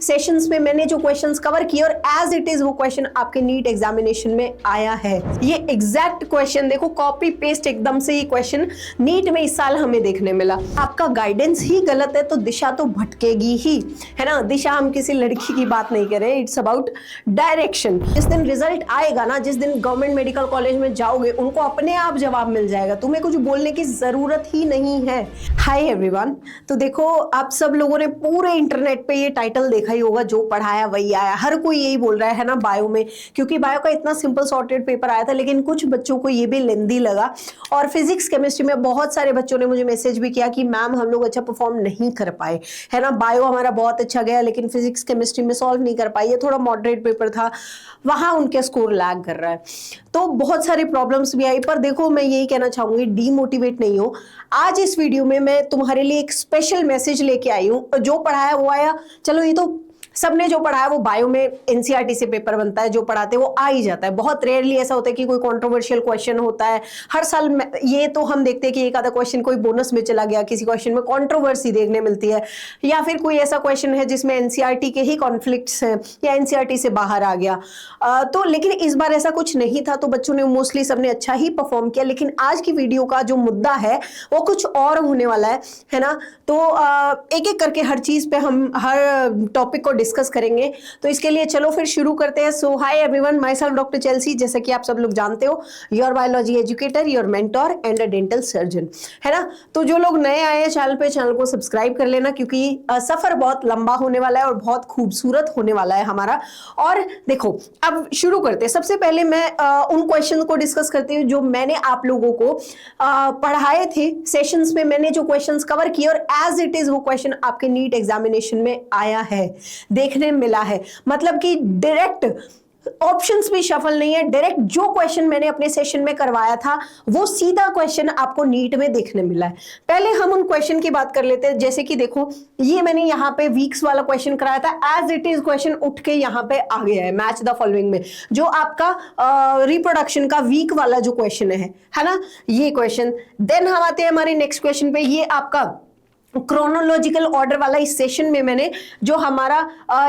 Sessions में मैंने जो क्वेश्चंस कवर किए और एज इट इज वो क्वेश्चन आपके नीट एग्जामिनेशन में आया है। ये एग्जैक्ट क्वेश्चन देखो, कॉपी पेस्ट एकदम से ये क्वेश्चन नीट में इस साल हमें देखने मिला। आपका गाइडेंस ही गलत है तो दिशा तो भटकेगी ही, है ना। दिशा हम किसी लड़की की बात नहीं कर रहे, इट्स अबाउट डायरेक्शन। जिस दिन रिजल्ट आएगा ना, जिस दिन गवर्नमेंट मेडिकल कॉलेज में जाओगे, उनको अपने आप जवाब मिल जाएगा, तुम्हें कुछ बोलने की जरूरत ही नहीं है। हाय एवरीवन, तो देखो आप सब लोगों ने पूरे इंटरनेट पे ये टाइटल देखा ही होगा, जो पढ़ाया वही आया। हर कोई यही बोल रहा है ना बायो में, क्योंकि बायो का इतना सिंपल सॉर्टेड पेपर आया था, लेकिन कुछ बच्चों को ये भी लेंदी लगा। और फिजिक्स केमिस्ट्री में बहुत सारे बच्चों ने मुझे मैसेज भी किया कि मैम हम लोग अच्छा परफॉर्म नहीं कर पाए, है ना। बायो हमारा बहुत अच्छा गया लेकिन फिजिक्स केमिस्ट्री में सॉल्व नहीं कर पाई, ये थोड़ा मॉडरेट पेपर था, वहां उनके स्कोर लैग कर रहा है। तो बहुत सारी प्रॉब्लम्स भी आई, पर देखो मैं यही कहना चाहूंगी, डीमोटिवेट नहीं हो। आज इस वीडियो में मैं तुम्हारे लिए एक स्पेशल मैसेज लेके आई हूँ। जो पढ़ाया वो आया, चलो ये तो सबने जो पढ़ाया वो बायो में एनसीईआरटी से पेपर बनता है, जो पढ़ाते हैं वो आ ही जाता है। बहुत रेयरली ऐसा होता है कि कोई कंट्रोवर्शियल क्वेश्चन होता है हर साल। ये तो हम देखते हैं कि एक आधा क्वेश्चन कोई बोनस में चला गया, किसी क्वेश्चन में कंट्रोवर्सी देखने मिलती है, या फिर कोई ऐसा क्वेश्चन है जिसमें एनसीईआरटी के ही कॉन्फ्लिक्ट्स हैं या एनसीईआरटी से बाहर आ गया। तो लेकिन इस बार ऐसा कुछ नहीं था, तो बच्चों ने मोस्टली सबने अच्छा ही परफॉर्म किया। लेकिन आज की वीडियो का जो मुद्दा है वो कुछ और होने वाला है ना। तो एक एक करके हर चीज पे हम हर टॉपिक को डिस्कस करेंगे। तो इसके लिए चलो फिर शुरू करते हैं। So hi everyone, myself doctor Chelsea, जैसा कि आप सब लोग जानते हो, your biology educator, your mentor and a dental surgeon, है ना। तो जो लोग नए आए हैं चैनल पे, चैनल को सब्सक्राइब कर लेना, क्योंकि सफर बहुत लंबा होने वाला है और बहुत खूबसूरत होने वाला है हमारा। और देखो अब शुरू करते हैं। सबसे पहले मैं उन क्वेश्चन को डिस्कस करती हूँ जो मैंने आप लोगों को पढ़ाए थे सेशंस में। मैंने जो क्वेश्चंस कवर किए और एज इट इज वो क्वेश्चन आपके नीट एग्जामिनेशन में आया है, देखने मिला है। मतलब कि डायरेक्ट ऑप्शंस भी शफल नहीं है, डायरेक्ट जो क्वेश्चन मैंने अपने सेशन में करवाया था वो सीधा क्वेश्चन आपको नीट में देखने मिला है। पहले हम उन क्वेश्चन की बात कर लेते हैं। जैसे कि देखो, ये मैंने यहाँ पे वीक्स वाला क्वेश्चन कराया था, एज इट इज क्वेश्चन उठ के यहाँ पे आ गया है मैच द फॉलोइंग में, जो आपका रिप्रोडक्शन का वीक वाला जो क्वेश्चन है ना, ये क्वेश्चन। देन हम आते हैं हमारे नेक्स्ट क्वेश्चन पे, ये आपका क्रोनोलॉजिकल ऑर्डर वाला। इस सेशन में मैंने जो हमारा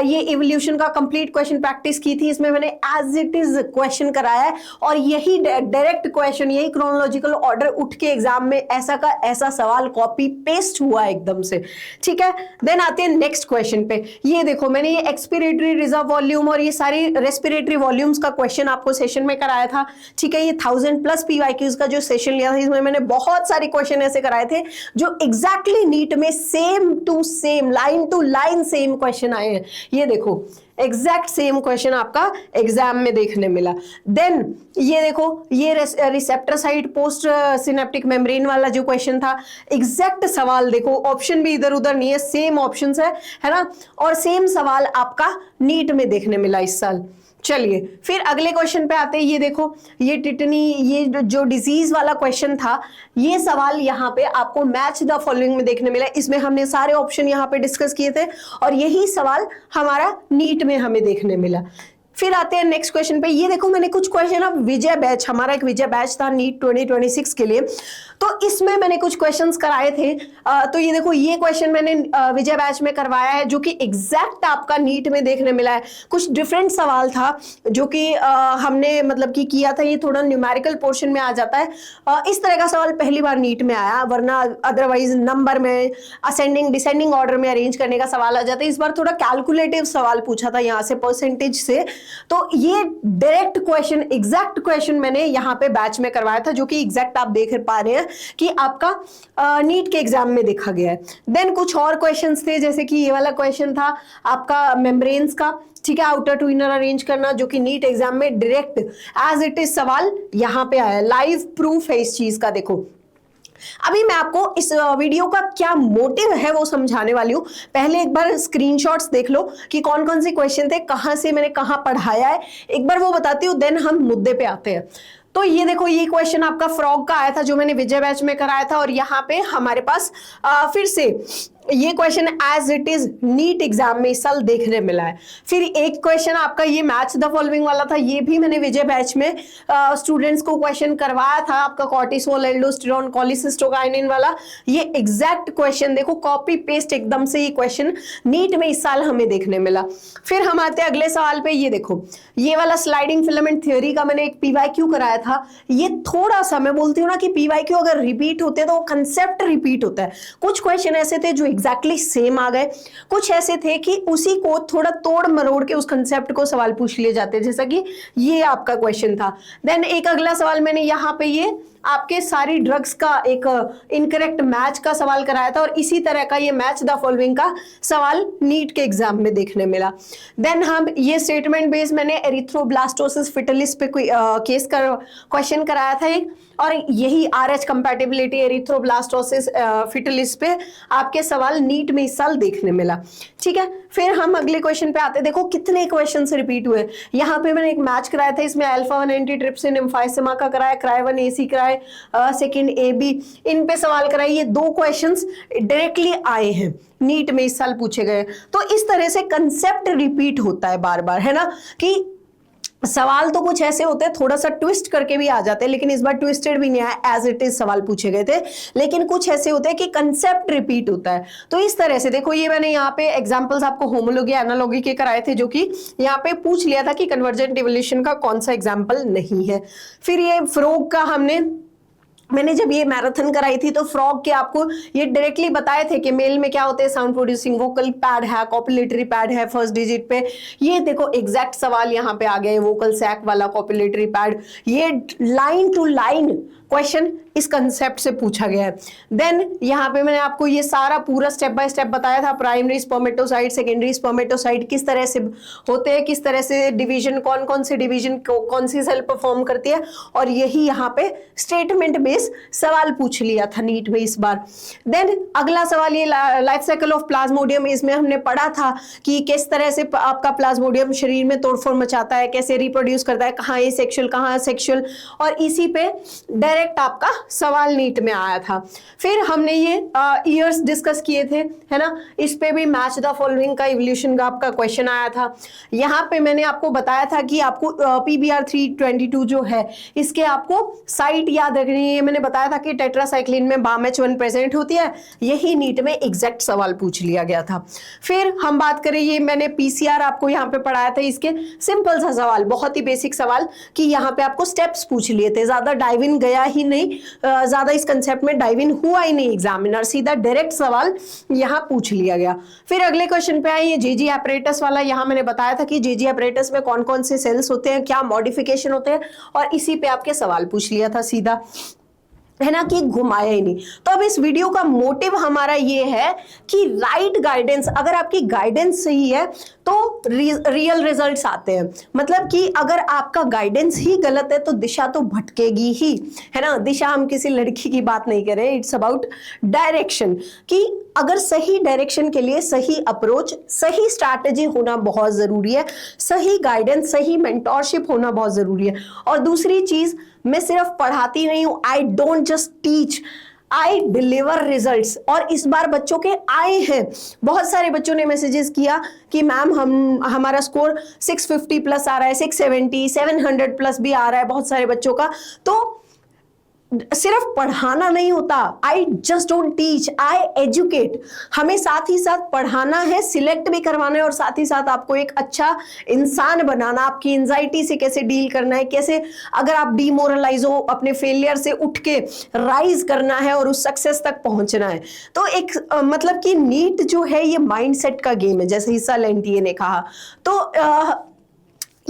ये इवोल्यूशन का कंप्लीट क्वेश्चन प्रैक्टिस की थी, इसमें मैंने एज इट इज क्वेश्चन कराया है और यही डायरेक्ट क्वेश्चन, यही क्रोनोलॉजिकल ऑर्डर उठ के एग्जाम में ऐसा का ऐसा सवाल कॉपी पेस्ट हुआ एकदम से, ठीक है। देन आते हैं नेक्स्ट क्वेश्चन पे। ये देखो, मैंने ये एक्सपिरेटरी रिजर्व वॉल्यूम और ये सारी रेस्पिरेटरी वॉल्यूम्स का क्वेश्चन आपको सेशन में कराया था, ठीक है। ये 1000+ PYQs का जो सेशन लिया था, इसमें मैंने बहुत सारे क्वेश्चन ऐसे कराए थे जो एग्जैक्टली नीट में same to same, line to line same question आए हैं। ये देखो एग्जैक्ट सेम क्वेश्चन आपका एग्जाम में देखने मिला। देन ये देखो, ये receptor side post synaptic membrane वाला जो क्वेश्चन था, एग्जैक्ट सवाल देखो, ऑप्शन भी इधर उधर नहीं है, सेम ऑप्शंस है ना। और सेम सवाल आपका नीट में देखने मिला इस साल। चलिए फिर अगले क्वेश्चन पे आते हैं। ये देखो, ये टिटनी, ये जो डिजीज वाला क्वेश्चन था, ये सवाल यहाँ पे आपको मैच द फॉलोइंग में देखने मिला। इसमें हमने सारे ऑप्शन यहाँ पे डिस्कस किए थे और यही सवाल हमारा नीट में हमें देखने मिला। फिर आते हैं नेक्स्ट क्वेश्चन पे। ये देखो, मैंने कुछ क्वेश्चन, अब विजय बैच, हमारा एक विजय बैच था नीट 2026 के लिए, तो इसमें मैंने कुछ क्वेश्चंस कराए थे। तो ये देखो, ये क्वेश्चन मैंने विजय बैच में करवाया है, जो कि एग्जैक्ट आपका नीट में देखने मिला है। कुछ डिफरेंट सवाल था जो कि हमने मतलब कि किया था, ये थोड़ा न्यूमेरिकल पोर्शन में आ जाता है। इस तरह का सवाल पहली बार नीट में आया, वरना अदरवाइज नंबर में असेंडिंग डिसेंडिंग ऑर्डर में अरेंज करने का सवाल आ जाता है। इस बार थोड़ा कैलकुलेटिव सवाल पूछा था यहाँ से, परसेंटेज से। तो ये डायरेक्ट क्वेश्चन, एग्जैक्ट क्वेश्चन मैंने यहाँ पे बैच में करवाया था, जो कि एग्जैक्ट आप देख पा रहे हैं कि आपका नीट के एग्जाम में देखा गया है। देन कुछ और क्वेश्चंस थे, जैसे कि ये वाला क्वेश्चन था आपका मेम्ब्रेन्स का, ठीक है, आउटर टू इनर अरेंज करना, जो कि नीट एग्जाम में डायरेक्ट एज इट इज सवाल यहाँ पे आया। लाइव प्रूफ है इस चीज का। देखो अभी मैं आपको इस वीडियो का क्या मोटिव है वो समझाने वाली हूँ। पहले एक बार स्क्रीनशॉट्स देख लो कि कौन कौन से क्वेश्चन थे, कहां से मैंने कहां पढ़ाया है, एक बार वो बताती हूँ, देन हम मुद्दे पे आते हैं। तो ये देखो, ये क्वेश्चन आपका फ्रॉग का आया था, जो मैंने विजय बैच में कराया था, और यहाँ पे हमारे पास फिर से ये question as it is NEET exam में इस साल देखने मिला है। फिर एक क्वेश्चन आपका ये मैच द फॉलोइंग वाला था, ये भी मैंने विजय बैच में स्टूडेंट्स को क्वेश्चन करवाया था, आपका कॉर्टिसोल, एल्डोस्टेरोन, कोलिसिस्टोकाइनिन वाला। ये एग्जैक्ट क्वेश्चन देखो, कॉपी पेस्ट एकदम से ये क्वेश्चन नीट में इस साल हमें देखने मिला। फिर हम आते हैं अगले सवाल पे। ये देखो, ये वाला स्लाइडिंग फिलामेंट थ्योरी का मैंने एक पीवाईक्यू कराया था। ये थोड़ा सा, मैं बोलती हूँ ना कि पीवाईक्यू अगर रिपीट होते हैं तो वो कंसेप्ट रिपीट होता है। कुछ क्वेश्चन ऐसे थे जो एग्जैक्टली सेम आ गए, कुछ ऐसे थे कि उसी को थोड़ा तोड़ मरोड़ के उस कंसेप्ट को सवाल पूछ लिए जाते हैं, जैसा कि ये आपका क्वेश्चन था। देन एक अगला सवाल मैंने यहाँ पे ये आपके सारी ड्रग्स का एक इनकरेक्ट मैच का सवाल कराया था, और इसी तरह का ये मैच द फॉलोइंग का सवाल नीट के एग्जाम में देखने मिला। देन हम ये स्टेटमेंट बेस मैंने एरिथ्रोब्लास्टोसिस फिटलिस पे कोई केस का क्वेश्चन कराया था एक, और यही RH कंपैटिबिलिटी एरिथ्रोब्लास्टोसिस फिटलिस पे आपके सवाल नीट में इस साल देखने मिला। ठीक है, फिर हम अगले क्वेश्चन पे आते हैं। देखो कितने क्वेश्चन रिपीट हुए। यहाँ पे मैंने एक मैच कराया था, इसमें अल्फा 1 एंटीट्रिप्सिन एम्फाइसेमा का कराया, क्राई 1 AC कराया, सेकंड AB, इन पे सवाल कराए। ये 2 क्वेश्चंस डायरेक्टली आए हैं नीट में इस साल पूछे गए। तो इस तरह से कंसेप्ट रिपीट होता है बार बार, है ना, कि सवाल तो कुछ ऐसे होते हैं थोड़ा सा ट्विस्ट करके भी आ जाते हैं, लेकिन इस बार ट्विस्टेड भी नहीं आया, एज इट इज सवाल पूछे गए थे। लेकिन कुछ ऐसे होते हैं कि कंसेप्ट रिपीट होता है। तो इस तरह से देखो, ये मैंने यहाँ पे एग्जांपल्स आपको होमोलॉजी एनालॉजी के कराए थे, जो कि यहाँ पे पूछ लिया था कि कन्वर्जेंट इवोल्यूशन का कौन सा एग्जाम्पल नहीं है। फिर ये फ्रॉग का मैंने जब ये मैराथन कराई थी तो फ्रॉग के आपको ये डायरेक्टली बताए थे कि मेल में क्या होते हैं, साउंड प्रोड्यूसिंग वोकल पैड है, कॉपुलेटरी पैड है फर्स्ट डिजिट पे। ये देखो एग्जैक्ट सवाल यहाँ पे आ गए, वोकल सैक वाला कॉपुलेटरी पैड। ये लाइन टू लाइन क्वेश्चन इस कंसेप्ट से पूछा गया है। देन यहाँ पे मैंने आपको ये सारा पूरा स्टेप बाय स्टेप बताया था, प्राइमरी स्पर्मेटोसाइट, सेकेंडरी स्पर्मेटोसाइट किस तरह से होते हैं, किस तरह से डिवीजन, कौन कौन से डिवीजन कौन सी सेल परफॉर्म करती है, और यही यहाँ पे स्टेटमेंट बेस सवाल पूछ लिया था नीट में इस बार। देन अगला सवाल ये लाइफ साइकिल ऑफ प्लाज्मोडियम, इसमें हमने पढ़ा था कि किस तरह से आपका प्लाज्मोडियम शरीर में तोड़फोड़ मचाता है, कैसे रिप्रोड्यूस करता है, कहाँ ये सेक्सुअल कहाँ सेक्सुअल, और इसी पे डायरेक्ट आपका सवाल नीट में आया था। फिर हमने ये ईयर्स डिस्कस किए थे, है ना, इस पे भी मैच द फॉलोइंग का इवोल्यूशन का आपका क्वेश्चन आया था। यहाँ पे मैंने आपको बताया था कि आपको PBR 322 जो है इसके आपको साइट याद रखनी है। मैंने बताया था कि टेट्रासाइक्लिन में BAMH1 प्रेजेंट होती है, यही नीट में एग्जैक्ट सवाल पूछ लिया गया था। फिर हम बात करें, ये मैंने PCR आपको यहाँ पे पढ़ाया था, इसके सिंपल सा सवाल, बहुत ही बेसिक सवाल, कि यहाँ पे आपको स्टेप्स पूछ लिए थे, ज्यादा डाइव इन गया ही नहीं, ज्यादा इस कंसेप्ट में डाइव इन हुआ ही नहीं एग्जामिनर, सीधा डायरेक्ट सवाल यहाँ पूछ लिया गया। फिर अगले क्वेश्चन पे आए, ये जेजी एपरेटस वाला। यहाँ मैंने बताया था कि जेजी एपरेटस में कौन कौन से सेल्स होते हैं, क्या मॉडिफिकेशन होते हैं, और इसी पे आपके सवाल पूछ लिया था सीधा, है ना, कि घुमाया ही नहीं। तो अब इस वीडियो का मोटिव हमारा ये है कि राइट गाइडेंस, अगर आपकी गाइडेंस सही है तो रियल रिजल्ट्स आते हैं। मतलब कि अगर आपका गाइडेंस ही गलत है तो दिशा तो भटकेगी ही, है ना। दिशा, हम किसी लड़की की बात नहीं कर रहे, इट्स अबाउट डायरेक्शन, कि अगर सही डायरेक्शन के लिए सही अप्रोच, सही स्ट्रैटेजी होना बहुत जरूरी है, सही गाइडेंस, सही मेंटोरशिप होना बहुत जरूरी है। और दूसरी चीज, मैं सिर्फ पढ़ाती नहीं हूं, I don't just teach, I deliver results. और इस बार बच्चों के आए हैं, बहुत सारे बच्चों ने मैसेजेस किया कि मैम हमारा स्कोर 650 प्लस आ रहा है, 670, 700 प्लस भी आ रहा है बहुत सारे बच्चों का। तो सिर्फ पढ़ाना नहीं होता, I just don't teach, I educate. हमें साथ ही साथ पढ़ाना है, सिलेक्ट भी करवाना है, और साथ ही साथ आपको एक अच्छा इंसान बनाना, आपकी एंजाइटी से कैसे डील करना है, कैसे अगर आप डीमोरलाइज हो, अपने फेलियर से उठ के राइज करना है और उस सक्सेस तक पहुंचना है। तो एक मतलब कि नीट जो है ये माइंडसेट का गेम है, जैसे हिस्सा एनटीए ने कहा। तो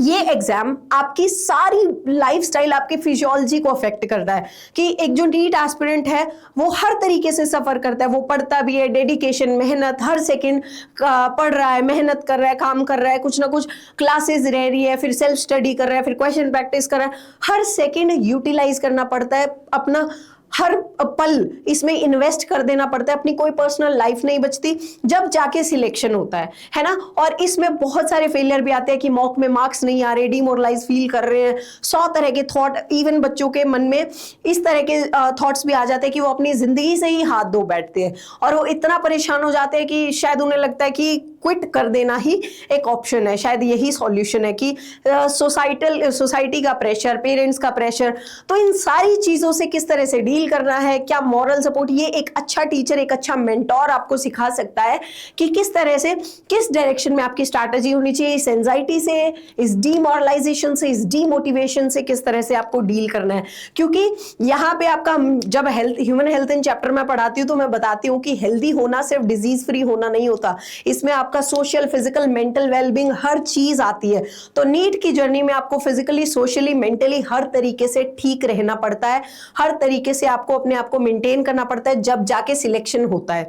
ये एग्जाम आपकी सारी लाइफस्टाइल, आपकी फिजियोलॉजी को अफेक्ट करता है। कि एक जो नीट एस्पिरेंट है वो हर तरीके से सफर करता है, वो पढ़ता भी है, डेडिकेशन, मेहनत, हर सेकंड पढ़ रहा है, मेहनत कर रहा है, काम कर रहा है, कुछ ना कुछ क्लासेस रह रही है, फिर सेल्फ स्टडी कर रहा है, फिर क्वेश्चन प्रैक्टिस कर रहा है, हर सेकंड यूटिलाइज करना पड़ता है, अपना हर पल इसमें इन्वेस्ट कर देना पड़ता है, अपनी कोई पर्सनल लाइफ नहीं बचती, जब जाके सिलेक्शन होता है ना। और इसमें बहुत सारे फेलियर भी आते हैं कि मॉक में मार्क्स नहीं आ रहे, डिमोरलाइज फील कर रहे हैं, 100 तरह के थॉट, इवन बच्चों के मन में इस तरह के थॉट्स भी आ जाते हैं कि वो अपनी जिंदगी से ही हाथ धो बैठते हैं और वो इतना परेशान हो जाते हैं कि शायद उन्हें लगता है कि क्विट कर देना ही एक ऑप्शन है, शायद यही सॉल्यूशन है कि सोसाइटी का प्रेशर, पेरेंट्स का प्रेशर। तो इन सारी चीजों से किस तरह से डील करना है, क्या मॉरल सपोर्ट, ये एक अच्छा टीचर, एक अच्छा मेंटोर आपको सिखा सकता है कि किस तरह से, किस डायरेक्शन में आपकी स्ट्रैटेजी होनी चाहिए, इस एंजाइटी से, इस डीमोरलाइजेशन से, इस डीमोटिवेशन से किस तरह से आपको डील करना है। क्योंकि यहाँ पे आपका जब ह्यूमन हेल्थ इन चैप्टर में पढ़ाती हूँ तो मैं बताती हूँ कि हेल्दी होना सिर्फ डिजीज फ्री होना नहीं होता, इसमें आपका सोशल, फिजिकल, मेंटल वेलबींग हर चीज आती है। तो नीट की जर्नी में आपको फिजिकली, सोशली, मेंटली हर तरीके से ठीक रहना पड़ता है, हर तरीके से आपको अपने आप को मेंटेन करना पड़ता है, जब जाके सिलेक्शन होता है।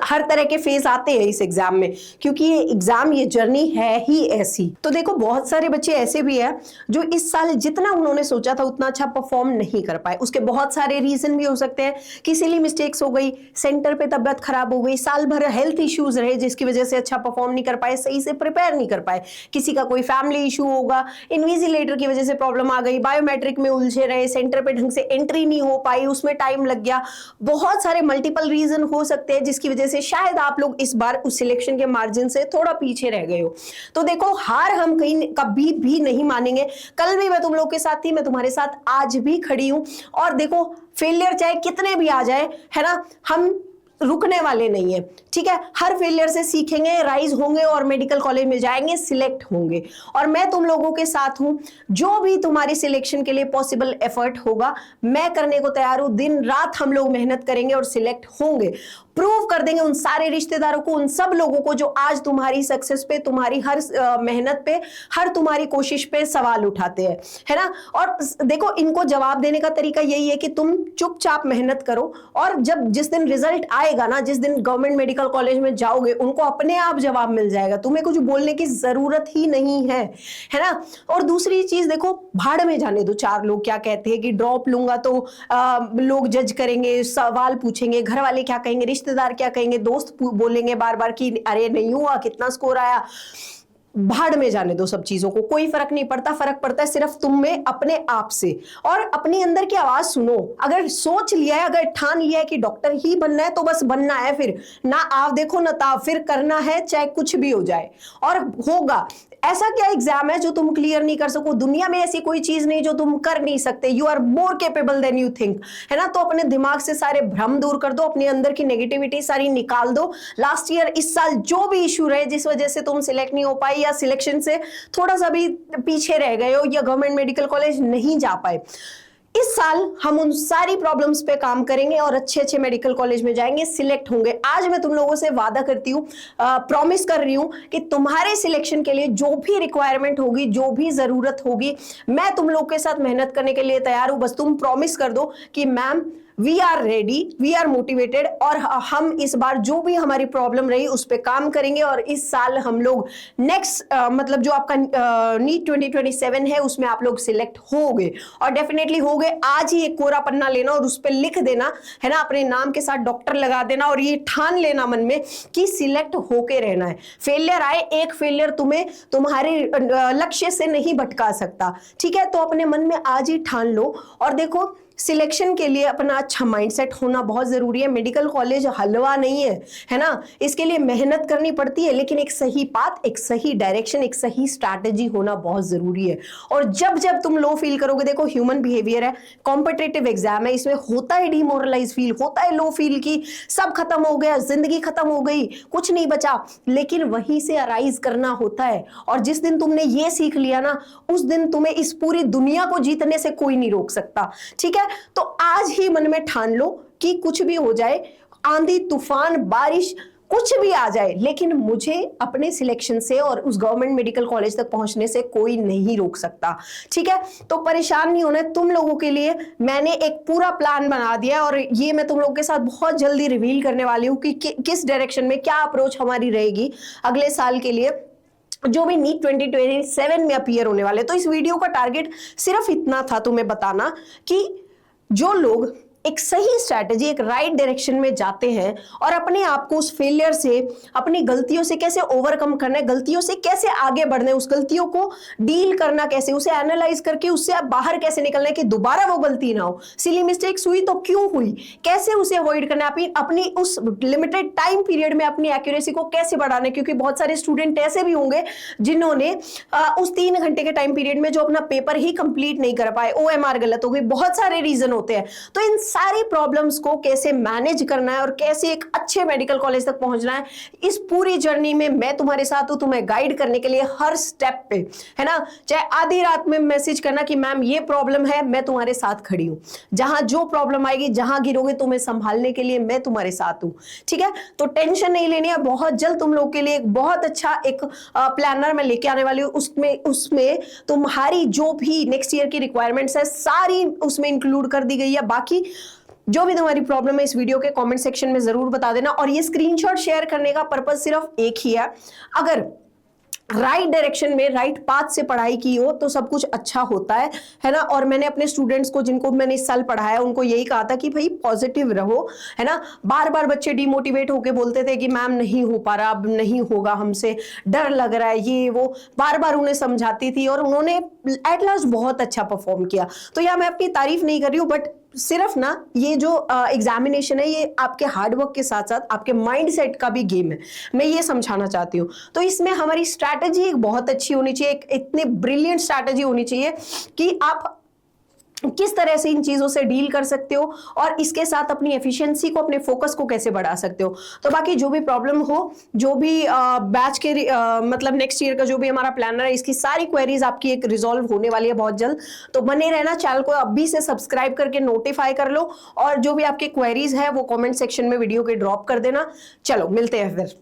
हर तरह के फेज आते हैं इस एग्जाम में, क्योंकि ये एग्जाम, ये जर्नी है ही ऐसी। तो देखो बहुत सारे बच्चे ऐसे भी हैं जो इस साल जितना उन्होंने सोचा था उतना अच्छा परफॉर्म नहीं कर पाए। उसके बहुत सारे रीजन भी हो सकते हैं, किसी लिए मिस्टेक्स हो गई, सेंटर पे तबियत खराब हो गई, साल भर हेल्थ इश्यूज रहे जिसकी वजह से अच्छा परफॉर्म नहीं कर पाए, सही से प्रिपेयर नहीं कर पाए, किसी का कोई फैमिली इशू होगा, इन्विजिलेटर की वजह से प्रॉब्लम आ गई, बायोमेट्रिक में उलझे रहे, सेंटर पे ढंग से एंट्री नहीं हो पाई, उसमें टाइम लग गया। बहुत सारे मल्टीपल रीजन हो सकते हैं जिसकी वजह से शायद आप लोग इस बार उस सिलेक्शन के मार्जिन से थोड़ा पीछे रह गए हो। तो देखो हार हम कहीं कभी भी नहीं मानेंगे। कल भी मैं तुम लोग के साथ थी, मैं तुम्हारे साथ आज भी खड़ी हूं। और देखो फेलियर चाहे कितने भी आ जाए, है ना, हम रुकने वाले नहीं है, ठीक है। हर फेलियर से सीखेंगे, राइज होंगे और मेडिकल कॉलेज में जाएंगे, सिलेक्ट होंगे। और मैं तुम लोगों के साथ हूं, जो भी तुम्हारी सिलेक्शन के लिए पॉसिबल एफर्ट होगा मैं करने को तैयार हूं। दिन रात हम लोग मेहनत करेंगे और सिलेक्ट होंगे, प्रूव कर देंगे उन सारे रिश्तेदारों को, उन सब लोगों को जो आज तुम्हारी सक्सेस पे, तुम्हारी हर मेहनत पे, हर तुम्हारी कोशिश पे सवाल उठाते हैं, है ना। और देखो इनको जवाब देने का तरीका यही है कि तुम चुपचाप मेहनत करो और जब जिस दिन रिजल्ट आएगा ना, जिस दिन गवर्नमेंट मेडिकल कॉलेज में जाओगे, उनको अपने आप जवाब मिल जाएगा, तुम्हें कुछ बोलने की जरूरत ही नहीं है ना। और दूसरी चीज देखो, भाड़ में जाने दो चार लोग क्या कहते हैं कि ड्रॉप लूंगा तो लोग जज करेंगे, सवाल पूछेंगे, घर वाले क्या कहेंगे, रिश्तेदार क्या कहेंगे, दोस्त बोलेंगे बार बार कि अरे नहीं हुआ, कितना स्कोर आया। भाड़ में जाने दो सब चीजों को, कोई फर्क नहीं पड़ता। फर्क पड़ता है सिर्फ तुम में, अपने आप से। और अपने अंदर की आवाज सुनो। अगर सोच लिया है, अगर ठान लिया है कि डॉक्टर ही बनना है तो बस बनना है, फिर ना आप देखो ना ताव, फिर करना है चाहे कुछ भी हो जाए, और होगा। ऐसा क्या एग्जाम है जो तुम क्लियर नहीं कर सको? दुनिया में ऐसी कोई चीज नहीं जो तुम कर नहीं सकते। You are more capable than you think, है ना। तो अपने दिमाग से सारे भ्रम दूर कर दो, अपने अंदर की नेगेटिविटी सारी निकाल दो। लास्ट ईयर, इस साल जो भी इशू रहे जिस वजह से तुम सिलेक्ट नहीं हो पाई या सिलेक्शन से थोड़ा सा भी पीछे रह गए हो या गवर्नमेंट मेडिकल कॉलेज नहीं जा पाए, इस साल हम उन सारी प्रॉब्लम्स पे काम करेंगे और अच्छे अच्छे मेडिकल कॉलेज में जाएंगे, सिलेक्ट होंगे। आज मैं तुम लोगों से वादा करती हूँ, प्रॉमिस कर रही हूँ कि तुम्हारे सिलेक्शन के लिए जो भी रिक्वायरमेंट होगी, जो भी जरूरत होगी, मैं तुम लोग के साथ मेहनत करने के लिए तैयार हूँ। बस तुम प्रॉमिस कर दो कि ma'am we are ready, we are motivated, और हम इस बार जो भी हमारी प्रॉब्लम रही उस पर काम करेंगे। और इस साल हम लोग नेक्स्ट मतलब जो आपका नीट 2027 है उसमें आप लोग सिलेक्ट होगे, और डेफिनेटली होगे। आज ही एक कोरा पन्ना लेना और उस पर लिख देना, है ना, अपने नाम के साथ डॉक्टर लगा देना, और ये ठान लेना मन में कि सिलेक्ट होके रहना है। फेलियर आए, एक फेलियर तुम्हें तुम्हारे लक्ष्य से नहीं भटका सकता, ठीक है। तो अपने मन में आज ही ठान लो। और देखो सिलेक्शन के लिए अपना अच्छा माइंडसेट होना बहुत जरूरी है। मेडिकल कॉलेज हलवा नहीं है, है ना। इसके लिए मेहनत करनी पड़ती है, लेकिन एक सही पाथ, एक सही डायरेक्शन, एक सही स्ट्रैटेजी होना बहुत जरूरी है। और जब जब तुम लो फील करोगे, देखो ह्यूमन बिहेवियर है, कॉम्पिटिटिव एग्जाम है, इसमें होता है डिमोरलाइज फील, होता है लो फील की सब खत्म हो गया, जिंदगी खत्म हो गई, कुछ नहीं बचा। लेकिन वहीं से अराइज करना होता है। और जिस दिन तुमने ये सीख लिया ना, उस दिन तुम्हें इस पूरी दुनिया को जीतने से कोई नहीं रोक सकता, ठीक है। तो आज ही मन में ठान लो कि कुछ भी हो जाए, आंधी तूफान बारिश कुछ भी आ जाए, लेकिन मुझे अपने सिलेक्शन से और उस गवर्नमेंट मेडिकल कॉलेज तक पहुंचने से कोई नहीं रोक सकता, ठीक है। तो परेशान नहीं होना। तुम लोगों के लिए मैंने एक पूरा प्लान बना दिया, और ये मैं तुम लोगों के साथ बहुत जल्दी रिवील करने वाली हूँ कि किस डायरेक्शन में क्या अप्रोच हमारी रहेगी अगले साल के लिए, जो भी नीट 2027 में अपीयर होने वाले। तो इस वीडियो का टारगेट सिर्फ इतना था तुम्हें बताना कि जो लोग एक सही स्ट्रैटेजी, एक राइट डायरेक्शन में जाते हैं और अपने आप को उस फेलियर से, अपनी गलतियों से कैसे ओवरकम करना है, गलतियों से कैसे आगे बढ़ना है, उस गलतियों को डील करना कैसे, उसे एनालाइज करके उससे आप बाहर कैसे निकलना है कि दोबारा वो गलती ना हो, सिली मिस्टेक्स हुई तो क्यों हुई, कैसे उसे अवॉइड करना है, अपनी उस लिमिटेड टाइम पीरियड में अपनी एक्यूरेसी को कैसे बढ़ाना है। क्योंकि बहुत सारे स्टूडेंट ऐसे भी होंगे जिन्होंने उस 3 घंटे के टाइम पीरियड में जो अपना पेपर ही कंप्लीट नहीं कर पाए, OMR गलत हो गई, बहुत सारे रीजन होते हैं। तो इन सारी प्रॉब्लम्स को कैसे मैनेज करना है और कैसे एक अच्छे मेडिकल कॉलेज तक पहुंचना है, इस पूरी जर्नी में मैं तुम्हारे साथ हूं, तुम्हें गाइड करने के लिए हर स्टेप पे, है ना। चाहे आधी रात में मैसेज करना कि मैम ये प्रॉब्लम है, मैं तुम्हारे साथ खड़ी हूं, जहां जो प्रॉब्लम आएगी, जहां गिरोगे तुम्हें संभालने के लिए मैं तुम्हारे साथ हूं, ठीक है। तो टेंशन नहीं लेनी है, बहुत जल्द तुम लोग के लिए एक बहुत अच्छा एक प्लानर मैं लेके आने वाली हूं। उसमें तुम्हारी जो भी नेक्स्ट ईयर की रिक्वायरमेंट्स है सारी उसमें इंक्लूड कर दी गई है। बाकी जो भी तुम्हारी प्रॉब्लम है इस वीडियो के कमेंट सेक्शन में जरूर बता देना। और ये स्क्रीनशॉट शेयर करने का पर्पस सिर्फ एक ही है, अगर राइट डायरेक्शन में, राइट पाथ से पढ़ाई की हो तो सब कुछ अच्छा होता है ना। और मैंने अपने स्टूडेंट्स को, जिनको मैंने इस साल पढ़ाया, उनको यही कहा था कि भाई पॉजिटिव रहो, है ना। बार बार बच्चे डिमोटिवेट होके बोलते थे कि मैम नहीं हो पा रहा, अब नहीं होगा हमसे, डर लग रहा है, ये वो बार बार उन्हें समझाती थी और उन्होंने एट लास्ट बहुत अच्छा परफॉर्म किया। तो यह मैं अपनी तारीफ नहीं कर रही हूँ, बट सिर्फ ना ये जो एग्जामिनेशन है ये आपके हार्डवर्क के साथ साथ आपके माइंडसेट का भी गेम है, मैं ये समझाना चाहती हूँ। तो इसमें हमारी स्ट्रैटेजी एक बहुत अच्छी होनी चाहिए, एक इतनी ब्रिलियंट स्ट्रैटेजी होनी चाहिए कि आप किस तरह से इन चीजों से डील कर सकते हो और इसके साथ अपनी एफिशिएंसी को, अपने फोकस को कैसे बढ़ा सकते हो। तो बाकी जो भी प्रॉब्लम हो, जो भी बैच के मतलब नेक्स्ट ईयर का जो भी हमारा प्लानर है, इसकी सारी क्वेरीज आपकी एक रिजॉल्व होने वाली है बहुत जल्द। तो बने रहना, चैनल को अभी से सब्सक्राइब करके नोटिफाई कर लो और जो भी आपकी क्वेरीज है वो कॉमेंट सेक्शन में वीडियो के ड्रॉप कर देना। चलो मिलते हैं फिर।